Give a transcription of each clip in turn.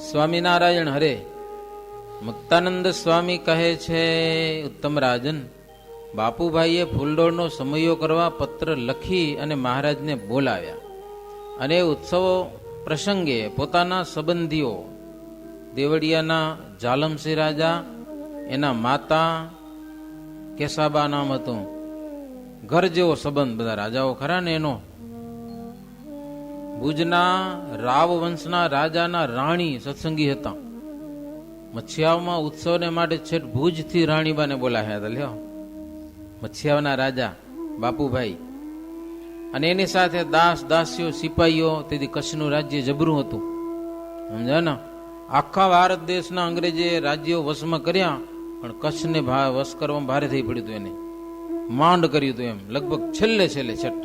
સ્વામિનારાયણ હરે. મુક્તાનંદ સ્વામી કહે છે, ઉત્તમ રાજન, બાપુભાઈએ ફૂલડોળનો સમયો કરવા પત્ર લખી અને મહારાજને બોલાવ્યા અને ઉત્સવો પ્રસંગે પોતાના સંબંધીઓ દેવળિયાના જાલમસિંહ રાજા, એના માતા કેસાબા નામ હતું, ઘર જેવો સંબંધ, બધા રાજાઓ ખરા ને એનો, ભુજના રાવ વંશના રાજાના રાણી સત્સંગી હતા. મચ્છિયાવમાં ઉત્સવને માટે છેટ ભુજથી રાણીબાને બોલાવ્યા હતા. લ્યો, મચ્છિયાવના રાજા બાપુભાઈ અને એની સાથે દાસ દાસીઓ સિપાહીઓ. તેથી કચ્છનું રાજ્ય જબરું હતું, સમજ્યા ને. આખા ભારત દેશના અંગ્રેજે રાજ્યો વશમાં કર્યા, પણ કચ્છને વશ કરવામાં ભારે થઈ પડ્યું હતું. એને માંડ કર્યું હતું. એમ લગભગ છેલ્લે છઠ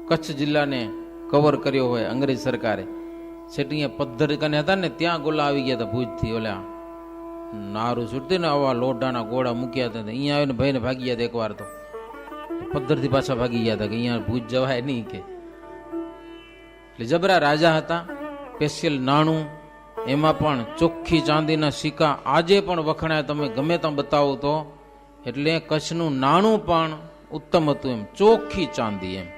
કચ્છ જિલ્લાને કવર કર્યો હોય અંગ્રેજ સરકારે. છેટીયા પદ્ધર કને હતા ને, ત્યાં ગોલા આવી ગયા હતા ભુજથી. ઓલા નારું છૂટતી ને, આવા લોઢાના ગોળા મૂક્યા હતા. અહીંયા આવીને ભાઈને ભાગી ગયા હતા એકવાર. તો પદ્ધરથી પાછા ભાગી ગયા હતા કે અહીંયા ભુજ જવાય નહીં કે. એટલે જબરા રાજા હતા. સ્પેશિયલ નાણું, એમાં પણ ચોખ્ખી ચાંદીના સિક્કા આજે પણ વખણાય, તમે ગમે ત્યાં બતાવો તો. એટલે કચ્છનું નાણું પણ ઉત્તમ હતું, એમ ચોખ્ખી ચાંદી એમ.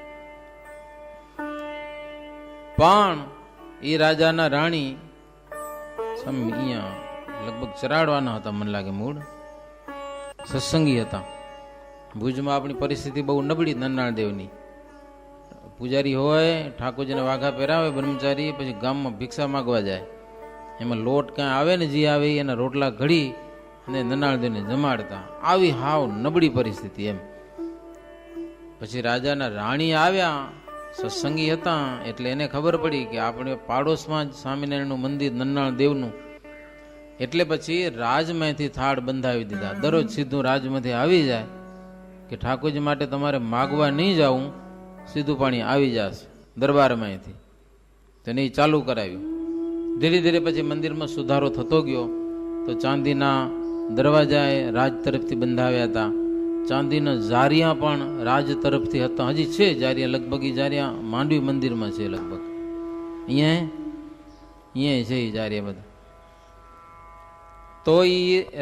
પણ એ રાજાના રાણી અહીંયા લગભગ ચરાડવાના હતા, મને લાગે મૂળ સત્સંગી હતા. ભુજમાં આપણી પરિસ્થિતિ બહુ નબળી, નન્નાળ દેવની. પૂજારી હોય, ઠાકોરજીને વાઘા પહેરાવે બ્રહ્મચારી, પછી ગામમાં ભિક્ષા માગવા જાય. એમાં લોટ કાંઈ આવે ને, જે આવે એના રોટલા ઘડી અને નન્નાળ દેવને જમાડતા. આવી હાવ નબળી પરિસ્થિતિ એમ. પછી રાજાના રાણી આવ્યા, સત્સંગી હતા, એટલે એને ખબર પડી કે આપણે પાડોશમાં જ સ્વામિનારાયણનું મંદિર નન્નાળ દેવનું. એટલે પછી રાજમાંથી થાળ બંધાવી દીધા. દરરોજ સીધું રાજમાંથી આવી જાય કે ઠાકોરજી માટે તમારે માગવા નહીં જાવું, સીધું પાણી આવી જશે દરબારમાંથી. તેને એ ચાલુ કરાવ્યું. ધીરે ધીરે પછી મંદિરમાં સુધારો થતો ગયો. તો ચાંદીના દરવાજા રાજ તરફથી બંધાવ્યા હતા. ચાંદીના જારિયા પણ રાજ તરફથી હતા. હજી છે જારિયા, લગભગ એ જારિયા માંડવી મંદિરમાં છે લગભગ. અહીંયા છે એ જારિયા બધા. તો એ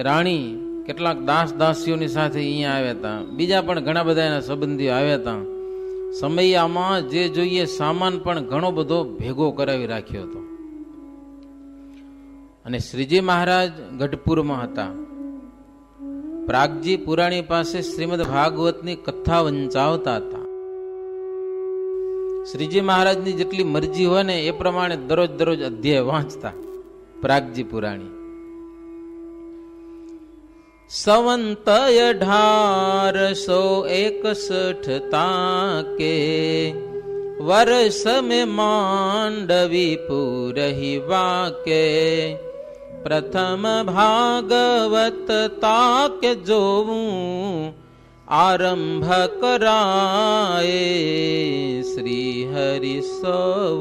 રાણી કેટલાક દાસ દાસીઓની સાથે અહીંયા આવ્યા હતા. બીજા પણ ઘણા બધા એના સંબંધીઓ આવ્યા હતા. સમયમાં જે જોઈએ સામાન પણ ઘણો બધો ભેગો કરાવી રાખ્યો હતો. અને શ્રીજી મહારાજ ગઢપુરમાં હતા. પ્રાગજી પુરાણી પાસે શ્રીમદ ભાગવતની કથા વંચાવતા હતા. શ્રીજી મહારાજની જેટલી મરજી હોય ને એ પ્રમાણે દરરોજ અધ્યાય વાંચતા પ્રાગજી પુરાણી. સંવંત 1861 તાકે વર્ષ में માંડવી પૂરહી વાકે પ્રથમ ભાગવત તાકે જોવું આરંભ કરાય શ્રી હરિ સૌ.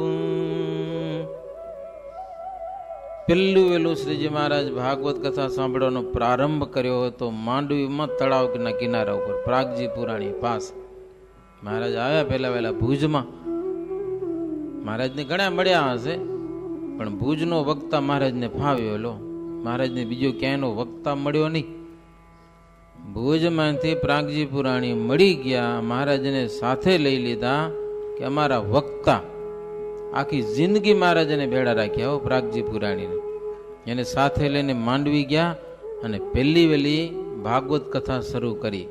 પેલું શ્રીજી મહારાજ ભાગવત કથા સાંભળવાનો પ્રારંભ કર્યો હતો માંડવીમાં, તળાવના કિનારા ઉપર, પ્રાગજી પુરાણી પાસે. મહારાજ આવ્યા પહેલા વહેલા ભુજમાં. મહારાજને ઘણા મળ્યા હશે, પણ ભુજનો વક્તા મહારાજને ફાવ્યો. લો, મહારાજને બીજો ક્યાંયનો વક્તા મળ્યો નહીં. ભુજમાંથી પ્રાગજી પુરાણી મળી ગયા. મહારાજને સાથે લઈ લીધા કે અમારા વક્તા. આખી જિંદગી મહારાજને ભેળા રાખ્યા હો પ્રાગજી પુરાણીને. એને સાથે લઈને માંડવી ગયા અને પહેલી વહેલી ભાગવત કથા શરૂ કરી.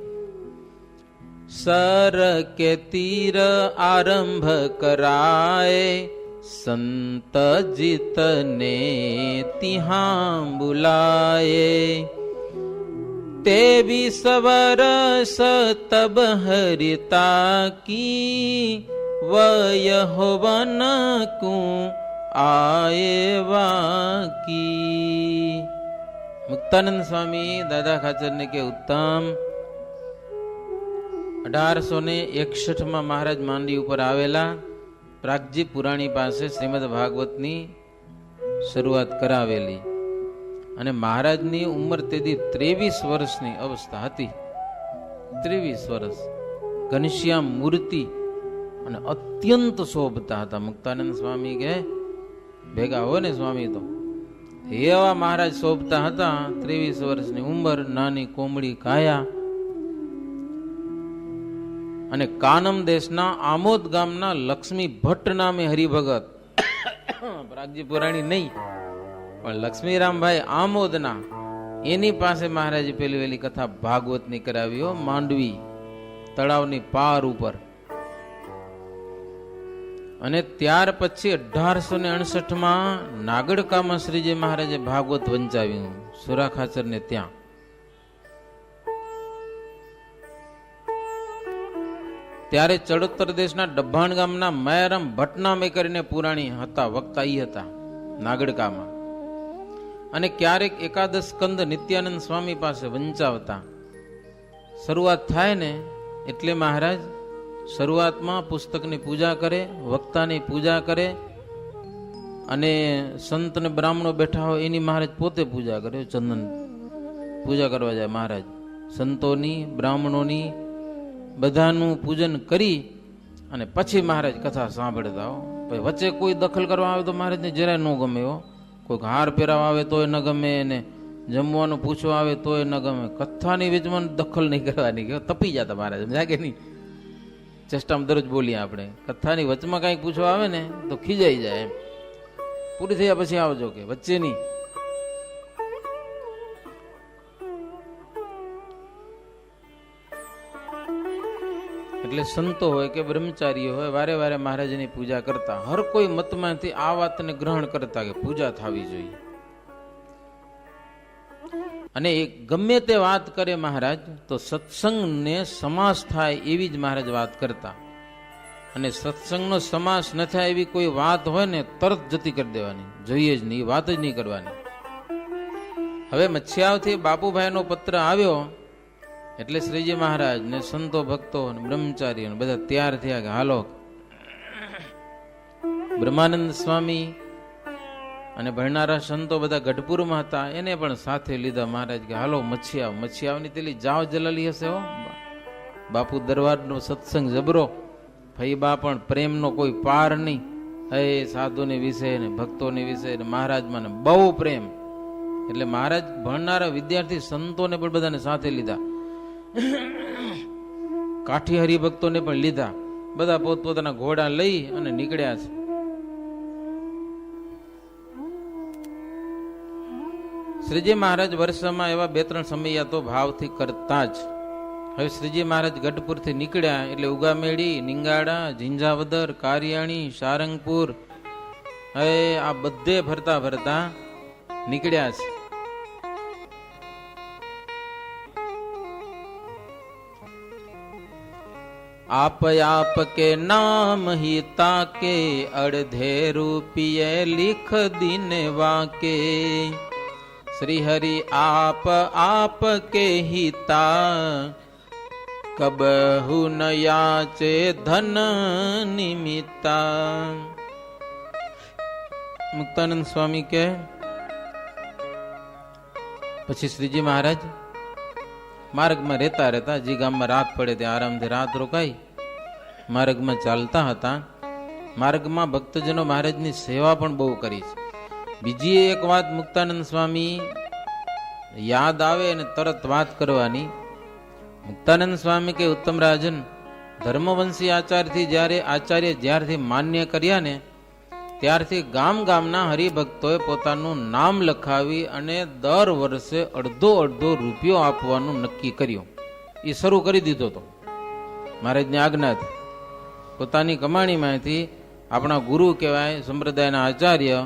સર કે તીર આરંભ કરાય સંત જીતને તિહાં બુલાય. 23 વર્ષ તબ હરિતા કી વય હોવન કુ આયે વાકી. મુક્તાનંદ સ્વામી દાદા ખાચરને કે ઉત્તમ, 1861 મહારાજ માંડવી ઉપર આવેલા. પ્રાગજી પુરાણી પાસે શ્રીમદ ભાગવતની શરૂઆત કરાવેલી. અને મહારાજની ઉંમર તેથી 23 વર્ષની અવસ્થા હતી. 23 વર્ષ. ઘનશ્યામ મૂર્તિ અને અત્યંત શોભતા હતા. મુક્તાનંદ સ્વામી કહે ભેગા હોય ને સ્વામી તો એવા મહારાજ શોભતા હતા. 23 વર્ષની ઉંમર, નાની કોમળી કાયા, અને કાનમ દેશના આમોદ ગામના લક્ષ્મી ભટ્ટ નામે હરિભગત, પ્રાગજી પુરાણી નહીં પણ લક્ષ્મીરામભાઈ આમોદના, એની પાસે મહારાજે પેલી વેલી કથા ભાગવતની કરાવી. માંડવી તળાવની પાર ઉપર. અને ત્યાર પછી 1868 નાગડકામાં શ્રીજી મહારાજે ભાગવત વંચાવ્યું સુરાખાચર ને ત્યાં. ત્યારે ચડોતર દેશના ડભાણ ગામના માયારામ ભટ્ટનામે કરીને પુરાણી હતા, વક્તા ઈ હતા નાગડકામાં. અને ક્યારેક એકાદશ સ્કંદ નિત્યાનંદ સ્વામી પાસે વંચાવતા. શરૂઆત થાય ને એટલે મહારાજ શરૂઆતમાં પુસ્તકની પૂજા કરે, વક્તાની પૂજા કરે, અને સંત ને બ્રાહ્મણો બેઠા હોય એની મહારાજ પોતે પૂજા કરે. ચંદન પૂજા કરવા જાય મહારાજ, સંતોની બ્રાહ્મણોની બધાનું પૂજન કરી અને પછી મહારાજ કથા સાંભળતા. હો વચ્ચે કોઈ દખલ કરવા આવે તો મહારાજને જરાય ન ગમે. હો કોઈક હાર પહેરાવા આવે તોય ન ગમે, ને જમવાનું પૂછવા આવે તોય ન ગમે. કથાની વીચમાં દખલ નહીં કરવાની, તપી જતા મહારાજ, જાગે નહીં. ચેષ્ટામાં દરરોજ બોલીએ આપણે, કથાની વચમાં કાંઈક પૂછવા આવે ને તો ખીજાઈ જાય એમ, પૂરી થયા પછી આવજો કે વચ્ચે નહીં. એટલે સંતો હોય કે બ્રહ્મચારીઓ હોય વારે વારે મહારાજની પૂજા કરતા. હર કોઈ મતમાંથી આ વાતને ગ્રહણ કરતા કે પૂજા થવી જોઈએ. અને ગમે તે વાત કરે મહારાજ તો સત્સંગને સમાસ થાય એવી જ મહારાજ વાત કરતા. અને સત્સંગનો સમાસ ન થાય એવી કોઈ વાત હોય ને તરત જતી કરી દેવાની, જોઈએ જ નહીં, વાત જ નહીં કરવાની. હવે મચ્છિયાવથી બાપુભાઈનો પત્ર આવ્યો એટલે શ્રીજી મહારાજ ને સંતો ભક્તો ને બ્રહ્મચારીઓ બધા તૈયાર થયા કે હાલો. બ્રહ્માનંદ સ્વામી અને ભણનારા સંતો બધા ગઢપુરમાં હતા, એને પણ સાથે લીધા મહારાજ કે હાલો મચ્છિયાવ. મચ્છિયાવની તેલી જાવ જલાલી હશે. હો બાપુ દરબારનો સત્સંગ જબરો, ફઈબા પણ પ્રેમનો કોઈ પાર નહીં. હે સાધુને વિશે ને ભક્તોને વિશે ને મહારાજમાં ને બહુ પ્રેમ. એટલે મહારાજ ભણનારા વિદ્યાર્થી સંતોને પણ બધાને સાથે લીધા, કાઠી હરિભક્તોને પણ લીધા. બધા પોતપોતાના ઘોડા લઈ અને નીકળ્યા છે. શ્રીજી મહારાજ વર્ષમાં એવા 2-3 સમયા તો ભાવથી કરતા જ. હવે શ્રીજી મહારાજ ગઢપુરથી નીકળ્યા એટલે ઉગામેડી, નિંગાડા, ઝીંઝાવદર, કારિયાણી, સારંગપુર, હવે આ બધે ફરતા ફરતા નીકળ્યા છે. आप आपके नाम ही ताके अड़धे रूपिये लिख दीने वाके श्री हरि आप आपके हिता कबहु न याचे धन निमित्ता. મુક્તાનંદ સ્વામી કે પછી શ્રીજી મહારાજ માર્ગમાં રહેતા રહેતા જે ગામમાં રાત પડે ત્યાં આરામથી રાત રોકાઈ માર્ગમાં ચાલતા હતા. માર્ગમાં ભક્તજનો મહારાજની સેવા પણ બહુ કરી છે. બીજી એક વાત મુક્તાનંદ સ્વામી યાદ આવે અને તરત વાત કરવાની. મુક્તાનંદ સ્વામી કે ઉત્તમ રાજન ધર્મવંશી આચાર્ય જ્યારથી માન્ય કર્યા ને ત્યારથી ગામ ગામના હરિભક્તોએ પોતાનું નામ લખાવી અને દર વર્ષે અડધો રૂપિયો આપવાનું નક્કી કર્યું. એ શરૂ કરી દીધો હતો મહારાજની આજ્ઞાથી. પોતાની કમાણીમાંથી આપણા ગુરુ કહેવાય સંપ્રદાયના આચાર્ય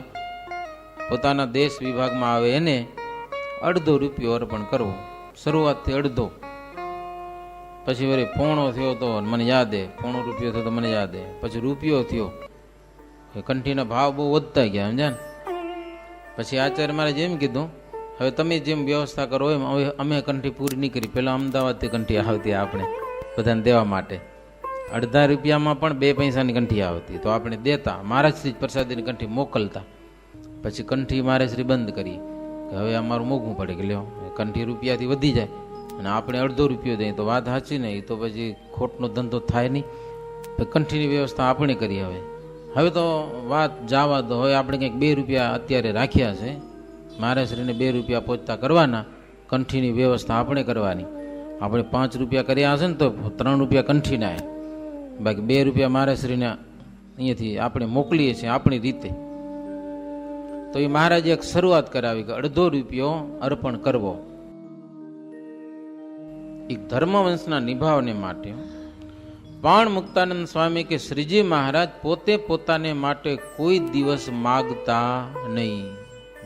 પોતાના દેશ વિભાગમાં આવે એને અડધો રૂપિયો અર્પણ કરવો. શરૂઆતથી અડધો, પછી વળી પોણો થયો તો મને યાદ હે, પોણો રૂપિયો થયો તો મને યાદ હે, પછી રૂપિયો થયો. કંઠીના ભાવ બહુ વધતા ગયા સમજ્યા ને. પછી આચાર્ય મારે જેમ કીધું હવે તમે જેમ વ્યવસ્થા કરો એમ હવે અમે કંઠી પૂરી નહીં કરી. પેલા અમદાવાદથી કંઠી આવતી આપણે બધાને દેવા માટે, અડધા રૂપિયામાં પણ 2 પૈસાની કંઠી આવતી તો આપણે દેતા. મહારાજથી જ પ્રસાદીની કંઠી મોકલતા. પછી કંઠી મહારાજશ્રી બંધ કરી કે હવે અમારું મોંઘું પડે કે લ્યો કંઠી રૂપિયાથી વધી જાય અને આપણે અડધો રૂપિયો દઈએ તો વાત સાચી નહીં, તો પછી ખોટનો ધંધો થાય નહીં. કંઠીની વ્યવસ્થા આપણે કરી. હવે હવે તો વાત જવા દો. હવે આપણે કંઈક 2 રૂપિયા અત્યારે રાખ્યા છે, મહારાજશ્રીને 2 રૂપિયા પહોંચતા કરવાના, કંઠીની વ્યવસ્થા આપણે કરવાની. આપણે 5 રૂપિયા કર્યા હશે ને તો 3 રૂપિયા કંઠીના, બાકી 2 રૂપિયા મહારાજશ્રીને અહીંયાથી આપણે મોકલીએ છીએ આપણી રીતે. તો એ મહારાજે એક શરૂઆત કરાવી કે 1/2 રૂપિયો અર્પણ કરવો એક ધર્મવંશના નિભાવને માટે. પણ મુક્તાનંદ સ્વામી કે શ્રીજી મહારાજ પોતે પોતાને માટે કોઈ દિવસ માગતા નહીં,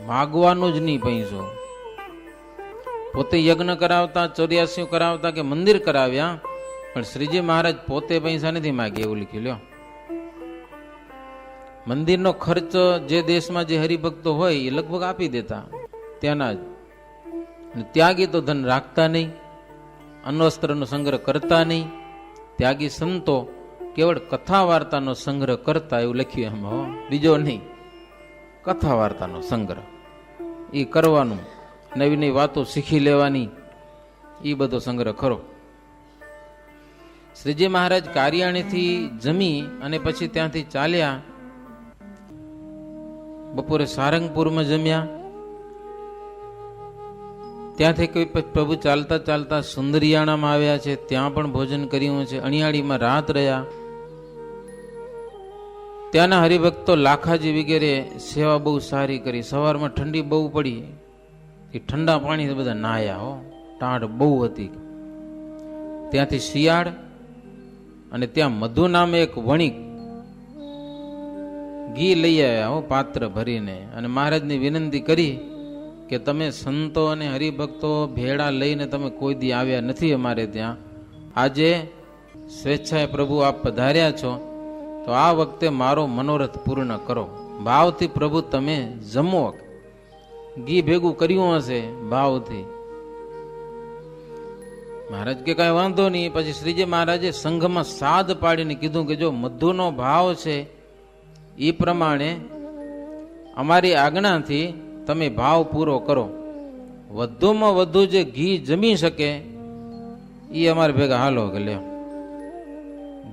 માગવાનો જ નહીં પૈસો. પોતે યજ્ઞ કરાવતા, 84 કરાવતા કે મંદિર કરાવ્યા, પણ શ્રીજી મહારાજ પોતે પૈસા નથી માગે એવું લખ્યું. લ્યો, મંદિરનો ખર્ચ જે દેશમાં જે હરિભક્તો હોય એ લગભગ આપી દેતા ત્યાંના જ. ત્યાગી તો ધન રાખતા નહીં, અન્વસ્ત્રનો સંગ્રહ કરતા નહીં. ત્યાગી સંતો કેવળ કથા વાર્તાનો સંગ્રહ કરતા એવું લખ્યું એમાં, બીજો નહીં. કથા વાર્તાનો સંગ્રહ એ કરવાનું, નવી નવી વાતો શીખી લેવાની, એ બધો સંગ્રહ ખરો. શ્રીજી મહારાજ કારિયાણીથી જમી અને પછી ત્યાંથી ચાલ્યા, બપોરે સારંગપુરમાં જમ્યા. ત્યાંથી કોઈ પ્રભુ ચાલતા ચાલતા સુંદરિયાણામાં આવ્યા છે, ત્યાં પણ ભોજન કર્યું છે. અણિયાળીમાં રાત રહ્યા. ત્યાંના હરિભક્તો લાખાજી વગેરે સેવા બહુ સારી કરી. સવારમાં ઠંડી બહુ પડી, એ ઠંડા પાણી બધા નાહ્યા. હો, ટાઢ બહુ હતી. ત્યાંથી શિયાળ અને ત્યાં મધુ નામે એક વણિક ઘી લઈ આવ્યા, હો, પાત્ર ભરીને. અને મહારાજની વિનંતી કરી કે તમે સંતો અને હરિભક્તો ભેળા લઈને તમે કોઈ દી આવ્યા નથી અમારે ત્યાં, આજે સ્વેચ્છાએ પ્રભુ આપ પધાર્યા છો, તો આ વખતે મારો મનોરથ પૂર્ણ કરો. ભાવથી પ્રભુ તમે જમો. ઘી ભેગું કર્યું હશે ભાવથી. મહારાજ કે કઈ વાંધો નહીં. પછી શ્રીજી મહારાજે સંઘમાં સાદ પાડીને કીધું કે જો મધુનો ભાવ છે એ પ્રમાણે અમારી આજ્ઞાથી તમે ભાવ પૂરો કરો. વધુમાં વધુ જે ઘી જમી શકે એ અમારે ભેગા હાલો કે લ્યો,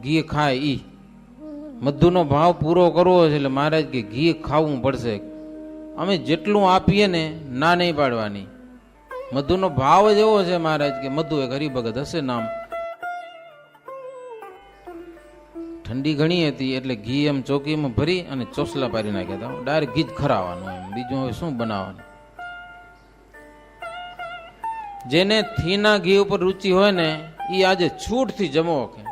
ઘી ખાય ઈ. મધુનો ભાવ પૂરો કરવો છે એટલે મહારાજ કે ઘી ખાવું પડશે. અમે જેટલું આપીએ ને ના નહીં પાડવાની. મધુનો ભાવ જ એવો છે મહારાજ કે મધુ એક હરિભગત હશે નામ. ઠંડી ઘણી હતી એટલે ઘી એમ ચોકીમાં ભરી અને ચોસલા પારી નાખ્યા હતા. ડાયરેક્ટ ઘી જ ખરાવાનું, એમ બીજું હવે શું બનાવવાનું. જેને થીના ઘી ઉપર રુચિ હોય ને એ આજે છૂટથી જમો કે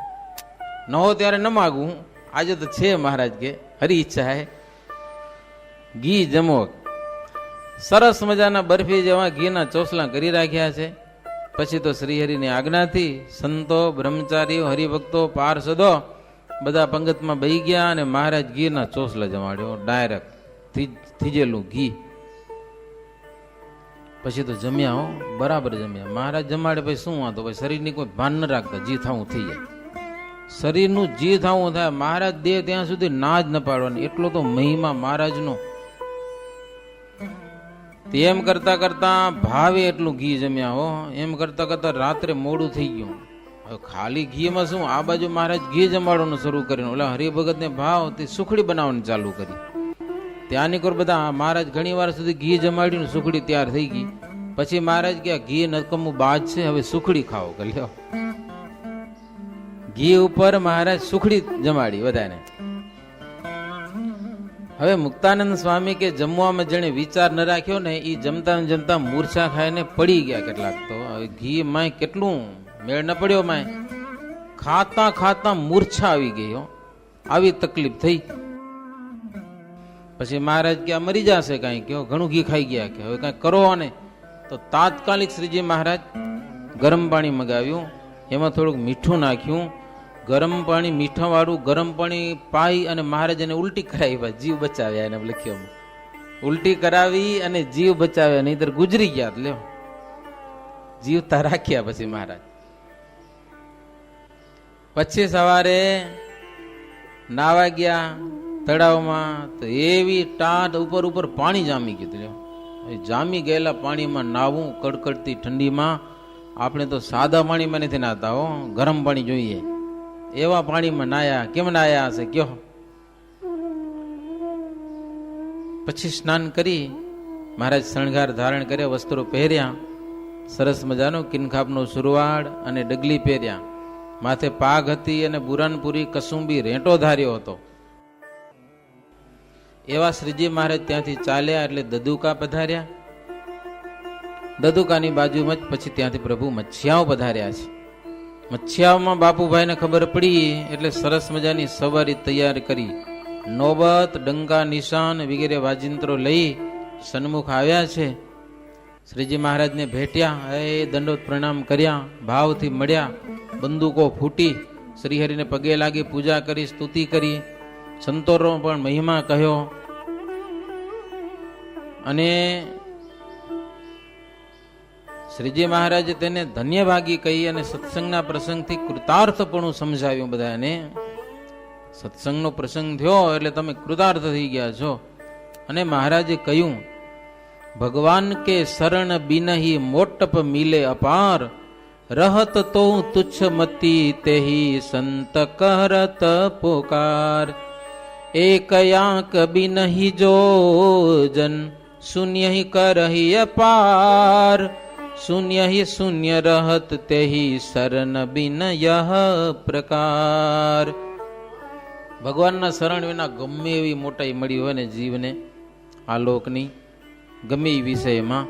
ન હો ત્યારે ન માગું. આજે તો છે મહારાજ કે હરી ઈચ્છા હે ઘી જમો. સરસ મજાના બરફી જેવા ઘીના ચોસલા કરી રાખ્યા છે. પછી તો શ્રીહરિની આજ્ઞાથી સંતો, બ્રહ્મચારીઓ, હરિભક્તો, પાર્ષદો બધા પંગતમાં બેહી ગયા અને મહારાજ ઘીના ચોસલા જમાડ્યો. ડાયરેક્ટ થીજેલું ઘી. પછી તો જમ્યા. હો, બરાબર જમ્યા. મહારાજ જમાડે પછી શું વાંધો, ભાઈ શરીરની કોઈ ભાન ન રાખતા, જી થવું થઈ જાય. શરીરનું જી થવું થાય. મહારાજ દે ત્યાં સુધી ના જ ન પાડવાની, એટલો તો મહિમા મહારાજનો. એમ કરતા કરતા ભાવે એટલું ઘી જમ્યા. હો, એમ કરતા કરતા રાત્રે મોડું થઈ ગયું. હવે ખાલી ઘીમાં શું, આ બાજુ મહારાજ ઘી જમાડવાનું શરૂ કર્યું. ઓલા હરિભગત ને ભાવ તે સુખડી બનાવવાની ચાલુ કરી. ત્યાંની કોર બધા મહારાજ ઘણી વાર સુધી ઘી જમાડ્યું, સુખડી તૈયાર થઈ ગઈ. પછી મહારાજ કે ઘી નકમું બાજ છે, હવે સુખડી ખાઓ કે લ્યો. ઘી ઉપર મહારાજ સુખડી જમાડી બધાને. હવે મુક્તાનંદ સ્વામી કે જમવામાં જેને વિચાર ન રાખ્યો ને એ જમતા જમતા મૂર્છા ખાઈને પડી ગયા કેટલાક. તો ઘી માય કેટલું મેળ ન પડ્યો. માય ખાતા ખાતા મૂર્છા આવી ગઈ. આવી તકલીફ થઈ. પછી મહારાજ કે આ મરી જશે કાંઈ, કે ઘણું ઘી ખાઈ ગયા, કે હવે કાંઈ કરો. ને તો તાત્કાલિક શ્રીજી મહારાજ ગરમ પાણી મગાવ્યું, એમાં થોડુંક મીઠું નાખ્યું. ગરમ પાણી, મીઠા વાળું ગરમ પાણી પાઈ અને મહારાજ એને ઉલટી કરાવી, જીવ બચાવ્યા. એને લખ્યું ઉલટી કરાવી અને જીવ બચાવ્યા, નહીતર ગુજરી ગયા. લ્યો, જીવતા રાખ્યા પછી મહારાજ. પછી સવારે નાવા ગયા તળાવમાં, તો એવી ટાઢ ઉપર ઉપર પાણી જામી ગયું. લ્યો, જામી ગયેલા પાણીમાં નાવું કડકડતી ઠંડીમાં. આપણે તો સાદા પાણીમાં નથી નાતા, હો, ગરમ પાણી જોઈએ. એવા પાણીમાં નાયા. કેમ નાયા હશે કયો? પછી સ્નાન કરી મહારાજ શણગાર ધારણ કર્યા, વસ્ત્રો પહેર્યા, સરસ મજાનો કિનખાબનો સુરવાડ અને ડગલી પહેર્યા, માથે પાઘ હતી અને બુરાનપુરી કસુંબી રેંટો ધાર્યો હતો. એવા શ્રીજી મહારાજ ત્યાંથી ચાલ્યા એટલે દદુકા પધાર્યા. દદુકાની બાજુમાં જ પછી ત્યાંથી પ્રભુ મચ્છિયાઓ પધાર્યા છે. મચ્છિયાઓમાં બાપુભાઈને ખબર પડી એટલે સરસ મજાની સવારી તૈયાર કરી, નોબત, ડંકા, નિશાન વગેરે વાજિંત્રો લઈ સન્મુખ આવ્યા છે. શ્રીજી મહારાજને ભેટ્યા, એ દંડોત પ્રણામ કર્યા, ભાવથી મળ્યા, બંદૂકો ફૂટી, શ્રીહરિને પગે લાગી પૂજા કરી, સ્તુતિ કરી, સંતોનો પણ મહિમા કહ્યો. અને શ્રીજી મહારાજે તેને ધન્યભાગી કહી અને સત્સંગના પ્રસંગથી કૃતાર્થપણું સમજાવ્યું બધાને. સત્સંગનો પ્રસંગ થયો એટલે તમે કૃતાર્થ થઈ ગયા છો. અને મહારાજે કહ્યું, ભગવાન કે શરણ બિનહી મોટપ મિલે અપાર, રહત તો તુચ્છ મતી તેહી સંત કરત પુકાર. એક આંક બિનહી જોજન શૂન્ય ही करही अपार, शून्य ही शून्य रहत तेही शरण बिन यह प्रकार. ભગવાનના શરણ વિના ગમે એવી મોટાઈ મળી હોય ને જીવને આ લોકની, ગમે એ વિષયમાં,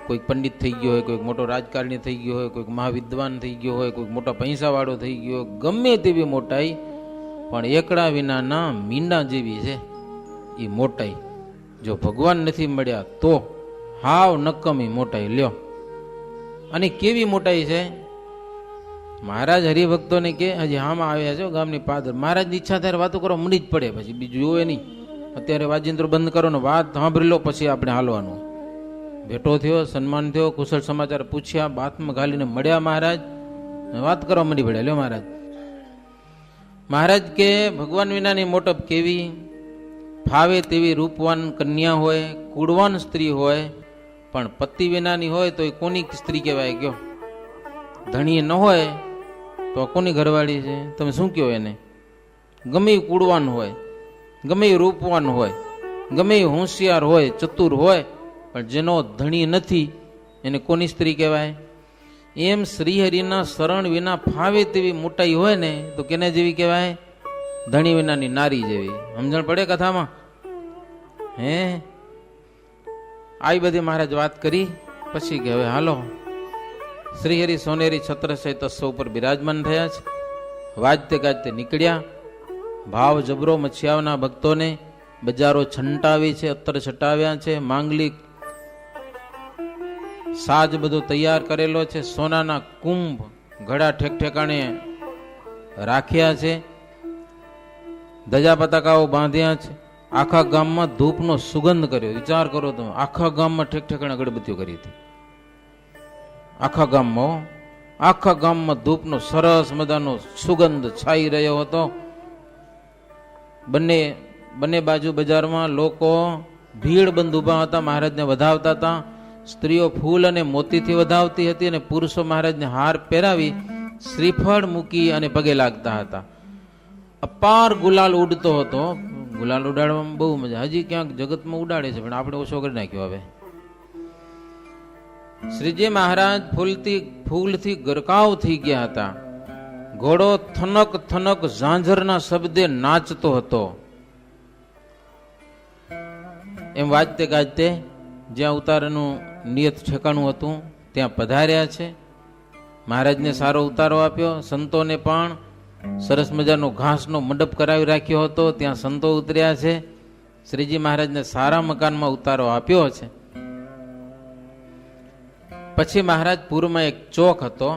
કોઈક પંડિત થઈ ગયો હોય, કોઈક મોટો રાજકારણી થઈ ગયો હોય, કોઈક મહાવિદ્વાન થઈ ગયો હોય, કોઈક મોટા પૈસાવાળો થઈ ગયો હોય, ગમે તેવી મોટાઈ, પણ એકડા વિનાના મીંડા જેવી છે એ મોટાઈ. જો ભગવાન નથી મળ્યા તો હાવ નક્કમી મોટાઈ લ્યો. અને કેવી મોટાઈ છે? મહારાજ હરિભક્તોને કે હજી આમાં આવ્યા છો ગામની પાદર, મહારાજની ઈચ્છા ત્યારે વાતો કરો મંડી જ પડે, પછી બીજું જોવે નહીં. અત્યારે વાજિંત્રો બંધ કરો ને વાત સાંભળી લો, પછી આપણે હાલવાનું. ભેટો થયો, સન્માન થયો, કુશળ સમાચાર પૂછ્યા, બાતમાં ઘાલીને મળ્યા મહારાજ, વાત કરવા મંડી પડ્યા લ્યો મહારાજ. મહારાજ કે ભગવાન વિનાની મોટપ કેવી? ફાવે તેવી રૂપવાન કન્યા હોય, કુળવાન સ્ત્રી હોય, પણ પતિ વિનાની હોય તો એ કોની સ્ત્રી કહેવાય? ગયો ધણી ન હોય તો કોની ઘરવાળી છે? તમે શું કહો એને? ગમે એ કુળવાન હોય, ગમે એ રૂપવાન હોય, ગમે એ હોશિયાર હોય, ચતુર હોય, પણ જેનો ધણી નથી એને કોની સ્ત્રી કહેવાય? એમ શ્રીહરિના શરણ વિના ફાવે તેવી મોટાઈ હોય ને તો કેને જેવી કહેવાય? ધણી વિનાની નારી જેવી. સમજણ પડે કથામાં? હે આવી બધી મહારાજ વાત કરી. પછી કે હવે હાલો, શ્રીહરિ સોનેરી છત્ર સહિત અશ્વ ઉપર બિરાજમાન થયા છે. વાજતે ગાજતે નીકળ્યા. ભાવ જબરો મચ્છિયાઓના ભક્તોને, બજારો છંટાવી છે, અત્તર છટાવ્યા છે, માંગલિક સાજ બધો તૈયાર કરેલો છે, સોનાના કુંભ ઘડા ઠેક ઠેકાણે રાખ્યા છે, ધજા પતાકાઓ બાંધ્યા છે. આખા ગામમાં ધૂપનો સુગંધ કર્યો. વિચાર કરો તમે, આખા ગામમાં ઠેક ઠેકાણે અગરબત્તીઓ કરી હતી. આખા ગામમાં ધૂપનો સરસ મજાનો સુગંધ છાઈ રહ્યો હતો. બંને બાજુ બજારમાં લોકો ભીડ બંધ ઉભા હતા, મહારાજને વધાવતા હતા. સ્ત્રીઓ ફૂલ અને મોતીથી વધાવતી હતી અને પુરુષો મહારાજને હાર પહેરાવી શ્રીફળ મૂકી અને પગે લાગતા હતા. અપાર ગુલાલ ઉડતો હતો. ગુલાલ ઉડાડવામાં બહુ મજા. હજી ક્યાંક જગતમાં ઉડાડે છે, પણ આપણે ઓછો કરી નાખ્યો. હવે શ્રીજી મહારાજ ફૂલથી ગરકાવ થઈ ગયા હતા. ઘોડો થનક થનક ઝાંઝરના શબ્દે નાચતો હતો. એમ વાજતે ગાજતે જ્યાં ઉતારાનું નિયત ઠેકાણું હતું ત્યાં પધાર્યા છે. મહારાજને સારો ઉતારો આપ્યો. સંતોને પણ સરસ મજાનો ઘાસનો મંડપ કરાવી રાખ્યો હતો, ત્યાં સંતો ઉતર્યા છે. શ્રીજી મહારાજને સારા મકાનમાં ઉતારો આપ્યો છે. પછી મહારાજપુરમાં એક ચોક હતો,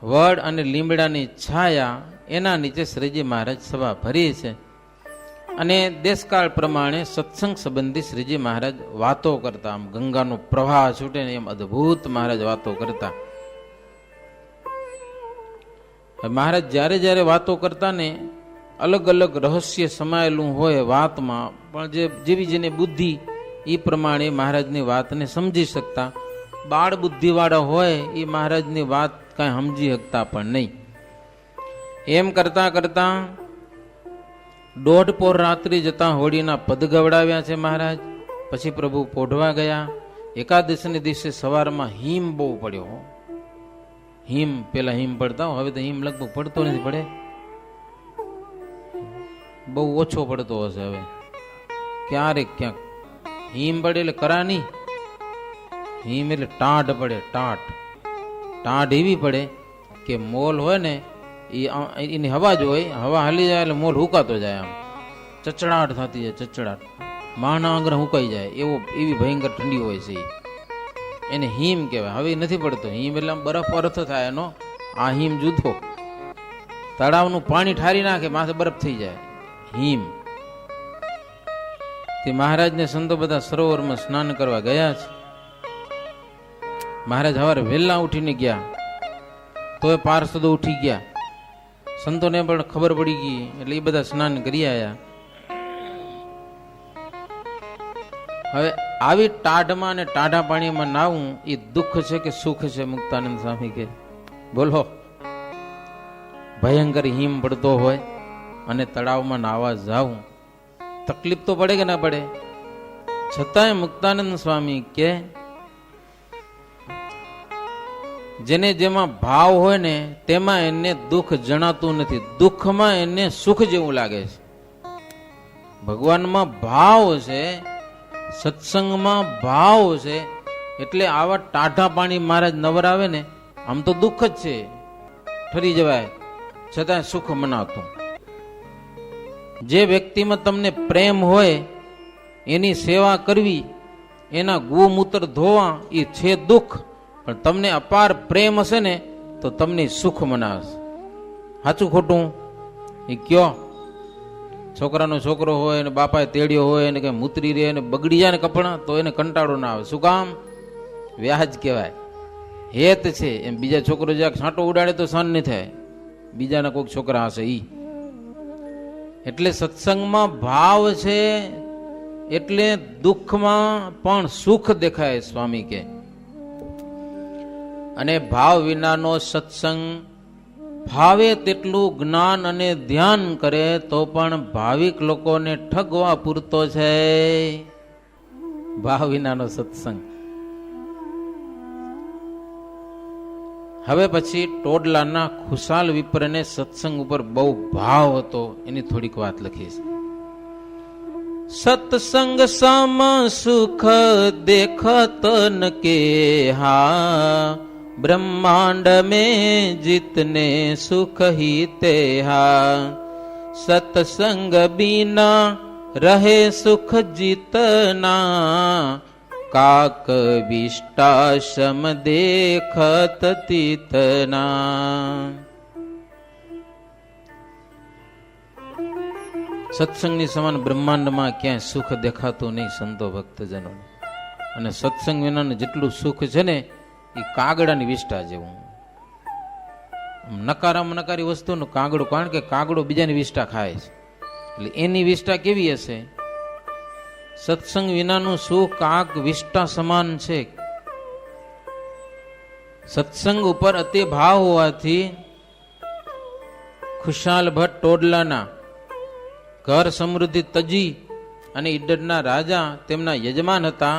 વડ અને લીમડાની છાયા, એના નીચે શ્રીજી મહારાજ સભા ભરી છે. અને દેશકાળ પ્રમાણે સત્સંગ સંબંધી શ્રીજી મહારાજ વાતો કરતા. આમ ગંગાનો પ્રવાહ છૂટે ને એમ અદભુત મહારાજ વાતો કરતા. મહારાજ જ્યારે જ્યારે વાતો કરતા ને, અલગ અલગ રહસ્ય સમાયેલું હોય વાતમાં, પણ જેવી જેની બુદ્ધિ એ પ્રમાણે મહારાજની વાતને સમજી શકતા. બાળ બુદ્ધિવાળા હોય એ મહારાજની વાત કાંઈ સમજી શકતા પણ નહીં. એમ કરતા કરતા દોઢ પોર રાત્રિ જતા હોળીના પદ ગવડાવ્યા છે મહારાજ. પછી પ્રભુ પોઢવા ગયા. એકાદશીને દિવસે સવારમાં હિમ બહુ પડ્યો. હિમ પેલા હિમ પડતા, હવે તો હિમ લગભગ પડતો નથી. પડે બહુ ઓછો પડતો હશે હવે, ક્યારેક ક્યાંક હિમ પડે એટલે કરા નહીં. હિમ એટલે ટાઢ પડે. ટાઢ એવી પડે કે મોલ હોય ને એની હવા જ હોય, હવા હાલી જાય એટલે મોલ હુકાતો જાય. આમ ચચડાટ થતી જાય, ચચડાટ, માના આંગળ હુકાઈ જાય એવી ભયંકર ઠંડી હોય છે. એને હિમ કહેવાય. હવે નથી પડતો હિમ એટલે બરફ અર્થ થાય એનો. આ હિમ જુદો. તળાવનું પાણી ઠારી નાખે, માથે બરફ થઈ જાય, હિમ. તે મહારાજને સંતો બધા સરોવરમાં સ્નાન કરવા ગયા છે. મહારાજ સવારે વહેલા ઉઠીને ગયા, તોય પાર્ષદો ઉઠી ગયા. સંતોને પણ ખબર પડી ગઈ એટલે એ બધા સ્નાન કરી આવ્યા. હવે આવી ટાઢમાં અને ટાઢા પાણીમાં નાવું એ દુઃખ છે કે સુખ છે? મુક્તાનંદ સ્વામી કે બોલો. ભયંકર હિમ પડતો હોય અને તળાવમાં નાવા જાવું, તકલીફ તો પડે કે ના પડે? છતાંય મુક્તાનંદ સ્વામી કે જેને જેમાં ભાવ હોય ને તેમાં એને દુઃખ જણાતું નથી, દુઃખમાં એને સુખ જેવું લાગે છે. ભગવાનમાં ભાવ છે, સત્સંગમાં ભાવ છે, એટલે આવા ટાઢા પાણી મહારાજ નવરાવે ને, આમ તો દુઃખ જ છે, ઠરી જવાય, છતાં સુખ મનાતું. જે વ્યક્તિમાં તમને પ્રેમ હોય એની સેવા કરવી, એના ગોમૂત્ર ધોવા એ છે દુઃખ, પણ તમને અપાર પ્રેમ હશે ને તો તમને સુખ મનાવશે. સાચું ખોટું એ કયો? છોકરાનો છોકરો હોય અને બાપાએ તેડ્યો હોય અને કઈ મૂતરી રહે અને બગડી જાય ને કપડા, તો એને કંટાળો ના આવે. શું કામ? વ્યાજ કહેવાય, હેત છે. એમ બીજા છોકરો જ્યાં છાંટો ઉડાડે તો સહન નહીં થાય, બીજાના કોઈક છોકરા હશે ઈ. એટલે સત્સંગમાં ભાવ છે એટલે દુઃખમાં પણ સુખ દેખાય, સ્વામી કે. અને ભાવ વિનાનો સત્સંગ, ભાવે તેટલું જ્ઞાન અને ધ્યાન કરે તો પણ ભાવિક લોકોને ઠગવા પૂરતો છે. ભાવ વિનાનો સત્સંગ. હવે પછી ટોડલાના ખુશાલ વિપ્રને સત્સંગ ઉપર બહુ ભાવ હતો, એની થોડીક વાત લખીશ. સત્સંગ સમ સુખ દેખત ન કે હા, ब्रह्मांड में जितने सुख ही ते हा, सत्संग बिना रहे सुख जितना, काक विष्टाशम देखत तितना. સત્સંગની સમાન બ્રહ્માંડમાં ક્યાંય સુખ દેખાતું નહીં સંતો ભક્તજનો. અને સત્સંગ વિનાનું જેટલું સુખ છે ને એ કાગડાની વિષ્ઠા જેવું. નકારામાં નકારી વસ્તુનું કાગડું, કારણ કે કાગડો બીજાની વિષ્ઠા ખાય છે, એટલે એની વિષ્ઠા કેવી હશે? સત્સંગ વિનાનું સુખ કાક વિષ્ઠા સમાન છે. સત્સંગ ઉપર અતિ ભાવ હોવાથી ખુશાલ ભટ્ટ ટોડલાના ઘર સમૃદ્ધિ તજી અને ઈડરના રાજા તેમના યજમાન હતા.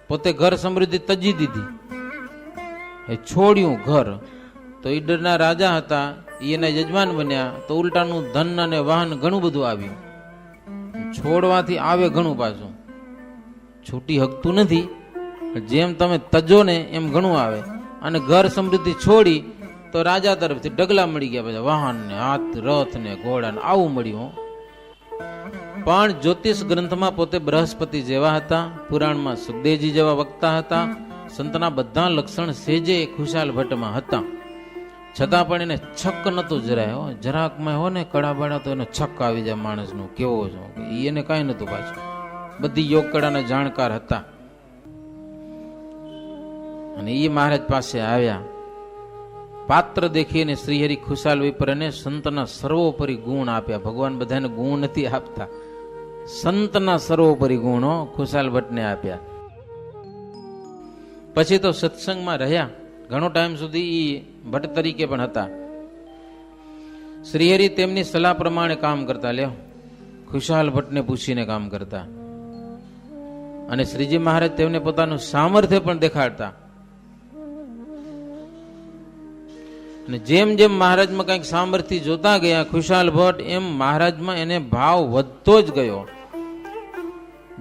પોતે ઘર સમૃદ્ધિ તજી દીધી, છોડ્યું ઘર. તો ઈડરના રાજા હતા, એના યજમાન બન્યા, તો ઉલટાનું ધન અને વાહન ઘણું બધું આવ્યું. છોડવાથી આવે ઘણું પાછું, છૂટી હકતું નથી. જેમ તમે તજો ને એમ ઘણું આવે. અને ઘર સમૃદ્ધિ છોડી તો રાજા તરફથી ડગલા મળી ગયા, બધા વાહન ને હાથ રથ ને ઘોડા ને આવું મળ્યું. પણ જ્યોતિષ ગ્રંથમાં પોતે બૃહસ્પતિ જેવા હતા, પુરાણમાં સુખદેવજી જેવા વક્તા હતા. સંતના બધા લક્ષણ સેજે ખુશાલ ભટ્ટમાં હતા, છતાં પણ એને છક નતું જરાય. જરાકમાં હો ને કડાબાડા તો એને છક આવી જાય માણસનું, કેવો છો એને કાંઈ નતું પાછું. બધી યોગ કળાના જાણકાર હતા. અને એ મહારાજ પાસે આવ્યા. પાત્ર દેખીને શ્રીહરિ ખુશાલ વિપ્રને સંતના સર્વોપરી ગુણ આપ્યા. ભગવાન બધાને ગુણ નથી આપતા, સંતના સર્વોપરી ગુણો ખુશાલ ભટ્ટને આપ્યા. પછી તો સત્સંગમાં રહ્યા ઘણો ટાઈમ સુધી. એ ભટ્ટ તરીકે પણ હતા. શ્રીહરિ તેમની સલાહ પ્રમાણે કામ કરતા. લ્યો, ખુશાલ ભટ્ટને પૂછીને કામ કરતા. અને શ્રીજી મહારાજ તેમને પોતાનું સામર્થ્ય પણ દેખાડતા. અને જેમ જેમ મહારાજમાં કંઈક સામર્થ્ય જોતા ગયા ખુશાલ ભટ્ટ, એમ મહારાજમાં એને ભાવ વધતો જ ગયો.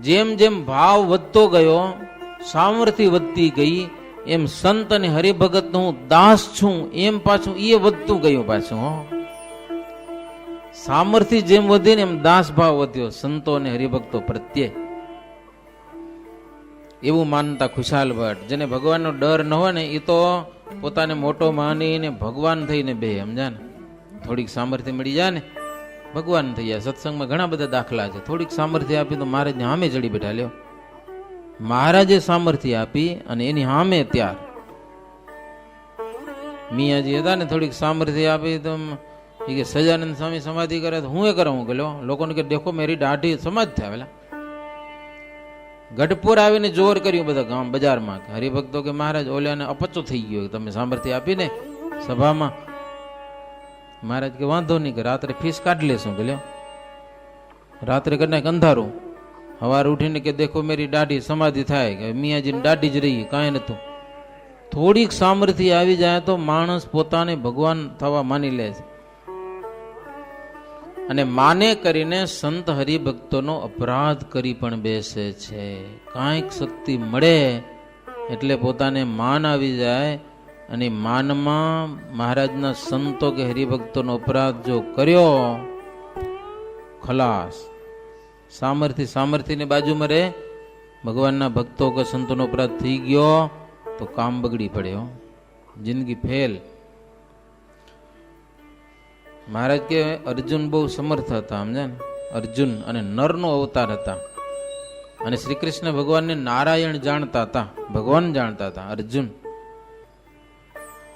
જેમ જેમ ભાવ વધતો ગયો, સામર્થ્ય વધતી ગઈ, એમ સંત અને હરિભગત હું દાસ છું એમ પાછું એ વધતું ગયું. પાછું સામર્થ્ય જેમ વધી ને એમ દાસ ભાવ વધ્યો સંતો અને હરિભક્તો પ્રત્યે. એવું માનતા ખુશાલ ભટ્ટ. જેને ભગવાનનો ડર ન હોય ને એ તો પોતાને મોટો માનીને ભગવાન થઈને બે, સમજા ને. થોડીક સામર્થ્ય મળી જાય ને ભગવાન થઈ જાય. સત્સંગમાં ઘણા બધા દાખલા છે. થોડીક સામર્થ્ય આપી તો મહારાજને સામે ચડી બેઠા. લ્યો, મહારાજે સામર્થ્ય આપી અને એની સામે ત્યાર મિયાજી હતા ને, થોડીક સામર્થ્ય આપી તો કે સજાનંદ સ્વામી સમાધિ કરે તો હું એ કરું કે લો, લોકોને કે દેખો મેરી દાઢી સમાજ થાય. પેલા ગઢપુર આવીને જોર કર્યું બધા ગામ બજારમાં કે હરિભક્તો કે મહારાજ ઓલાને અપચો થઈ ગયો, તમે સામર્થ્ય આપીને સભામાં. મહારાજ કે વાંધો નહીં, કે રાત્રે ફીસ કાઢી લેશું. કે લ્યો, રાત્રે કરીને અંધારું, સવાર ઉઠીને કે દેખો મેરી દાઢી સમાધિ થાય. કે મિયાજીની દાઢી જ રહી, કાંઈ નતું. થોડીક સામર્થ્ય આવી જાય તો માણસ પોતાને ભગવાન થવા માની લે છે. અને માને કરીને સંત હરિભક્તોનો અપરાધ કરી પણ બેસે છે. કાંઈક શક્તિ મળે એટલે પોતાને માન આવી જાય, અને માનમાં મહારાજના સંતો કે હરિભક્તોનો અપરાધ જો કર્યો, ખલાસ. સામર્થ્યની બાજુમાં રહે, ભગવાનના ભક્તો કે સંતોનો અપરાધ થઈ ગયો તો કામ બગડી પડ્યો, જિંદગી ફેલ. મહારાજ કે અર્જુન બહુ સમર્થ હતા, સમજે ને. અર્જુન અને નરનો અવતાર હતા, અને શ્રી કૃષ્ણ ભગવાનને નારાયણ જાણતા હતા, ભગવાન જાણતા હતા અર્જુન.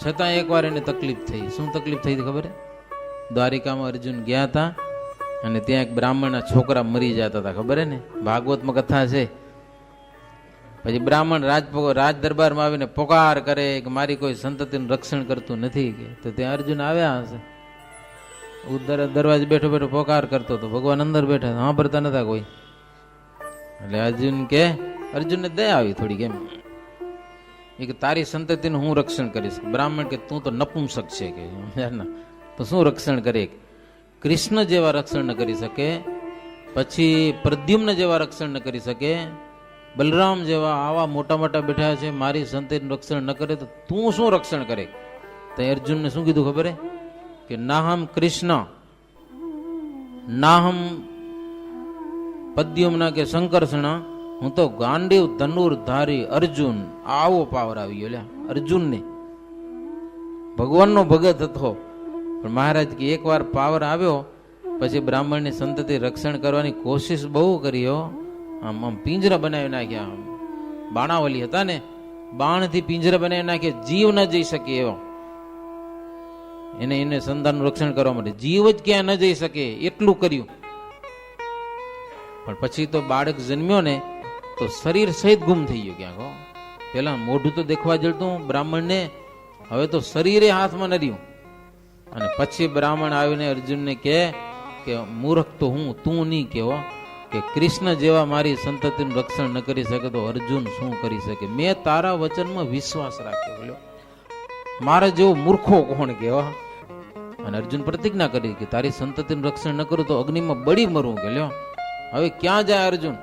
છતાં એકવાર એને તકલીફ થઈ. શું તકલીફ થઈ ખબર? દ્વારિકામાં અર્જુન ગયા હતા અને ત્યાં એક બ્રાહ્મણના છોકરા મરી જતા હતા, ખબર હે ને, ભાગવતમાં કથા છે. પછી બ્રાહ્મણ રાજ દરબારમાં આવીને પોકાર કરે કે મારી કોઈ સંતતિનું રક્ષણ કરતું નથી. કે તો ત્યાં અર્જુન આવ્યા હશે, દરવાજે બેઠો બેઠો પોકાર કરતો હતો. ભગવાન અંદર બેઠા, સાંભળતા નતા કોઈ. એટલે અર્જુનને દયા આવી થોડી. કેમ કે તારી સંતતિનું હું રક્ષણ કરીશ. બ્રાહ્મણ કે તું તો નપુંસક છે, કે તો શું રક્ષણ કરે? કૃષ્ણ જેવા રક્ષણ ન કરી શકે, પછી પ્રદ્યુમ્ન જેવા રક્ષણ ન કરી શકે, બલરામ જેવા આવા મોટા મોટા બેઠા છે, મારી સંતતિનું રક્ષણ ન કરે તો તું શું રક્ષણ કરે? તો અર્જુનને શું કીધું ખબર હે? કે નાહમ કૃષ્ણ નાહમ પદ્યુમ્ન કે સંકર્ષણ, હું તો ગાંડીવ ધનુર્ધારી અર્જુન. આવો પાવર આવી ગયો લ્યા અર્જુનને. ભગવાનનો ભગત હતો, પણ મહારાજ કે એકવાર પાવર આવ્યો પછી બ્રાહ્મણની સંતતિ રક્ષણ કરવાની કોશિશ બહુ કર્યો. આમ પિંજરા બનાવી નાખ્યા. બાણાવલી હતા ને, બાણથી પિંજરા બનાવી નાખ્યા, જીવ ન જઈ શકે એવો. એને સંતાનનું રક્ષણ કરવા માટે જીવ જ ક્યાં ન જઈ શકે એટલું કર્યું. પણ પછી તો બાળક જન્મ્યો ને તો શરીર સહિત ગુમ થઈ ગયું ક્યાંક. પેલા મોઢું તો દેખવા જડતું બ્રાહ્મણને, હવે તો શરીરે હાથમાં ન રહ્યું. અને પછી બ્રાહ્મણ આવીને અર્જુનને કહે કે મૂર્ખ તો હું, તું નહીં કહેવો કે કૃષ્ણ જેવા મારી સંતતિનું રક્ષણ ન કરી શકે તો અર્જુન શું કરી શકે? મેં તારા વચનમાં વિશ્વાસ રાખ્યો, મારા જેવો મૂર્ખો કોણ કહેવા? અને અર્જુન પ્રતિજ્ઞા કરી કે તારી સંતતિનું રક્ષણ ન કરું તો અગ્નિમાં બળી મરું. કે લ્યો, હવે ક્યાં જાય અર્જુન?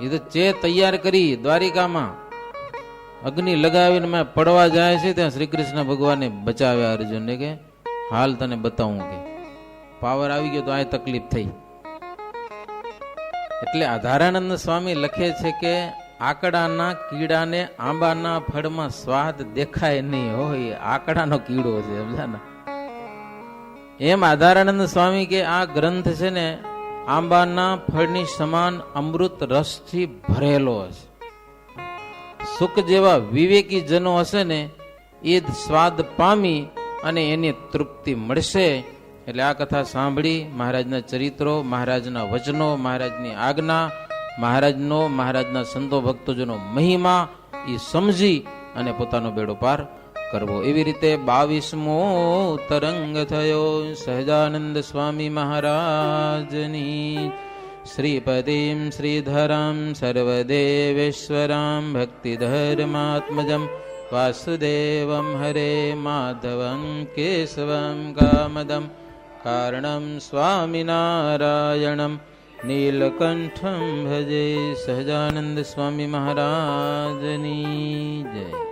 એ તો ચે તૈયાર કરી દ્વારિકામાં અગ્નિ લગાવીને મેં પડવા જાય છે, ત્યાં શ્રી કૃષ્ણ ભગવાને બચાવ્યા અર્જુનને. કે હાલ તને બતાવું, કે પાવર આવી ગયો તો આ તકલીફ થઈ. એટલે આધારાનંદ સ્વામી લખે છે કે આકડાના કીડાને આંબાના ફળમાં સ્વાદ દેખાય નહીં હોય, આકડાનો કીડો છે, સમજાને. એમ આધારાનંદ સ્વામી કે આ ગ્રંથ છે ને આંબાના ફળની સમાન અમૃત રસથી ભરેલો હશે. સુખ જેવા વિવેકી જનો હશે ને એ જ સ્વાદ પામી અને એની તૃપ્તિ મળશે. એટલે આ કથા સાંભળી મહારાજના ચરિત્રો, મહારાજના વચનો, મહારાજની આજ્ઞા, મહારાજના સંતો ભક્તોજનો મહિમા એ સમજી અને પોતાનો બેડો પાર કરવો. એવી રીતે 22મો તરંગ થયો સહજાનંદ સ્વામી મહારાજની. શ્રીપતિમ શ્રીધરમ સર્વદેવેશ્વરામ ભક્તિધર્માત્મજમ વાસુદેવમ હરે માધવમ કેશવમ કામદમ કારણમ સ્વામિનારાયણમ નીલકંઠમ ભજે. સહજાનંદ સ્વામી મહારાજની જય.